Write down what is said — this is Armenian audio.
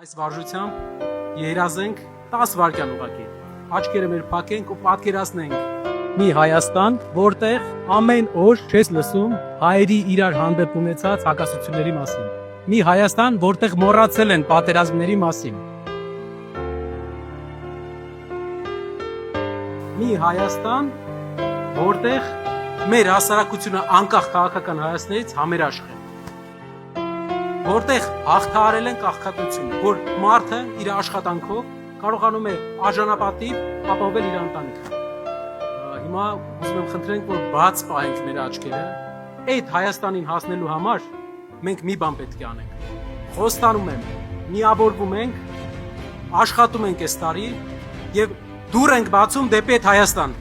Այս վարժությամբ երազենք 10 վայրկյան ուղղակի։ Աչքերը մեր փակենք ու պատկերացնենք մի Հայաստան, որտեղ ամեն օր չես լսում հայերի իրար հանդեպ ունեցած հակասությունների մասին։ Մի Հայաստան, որտեղ մոռացել են պատերազմների մասին։ Մի Հայաստան, որտեղ մեր հասարակությունը անկախ քաղաքական հայացքներից համերաշխ է։ Որտեղ հաղթահարել են աղքատությունը, որ մարդը իր աշխատանքով կարողանում է արժանապատիվ ապահովել իր ընտանիքը։ Հիմա ուզում եմ խնդրենք, որ բաց պահենք մեր աչքերը, այդ Հայաստանին հասնելու համար մենք մի բան պետք է անենք։ Խոստանում եմ, միավորվում ենք, աշխատում ենք այս տարի եւ դուռ ենք բացում դեպի այդ Հայաստան։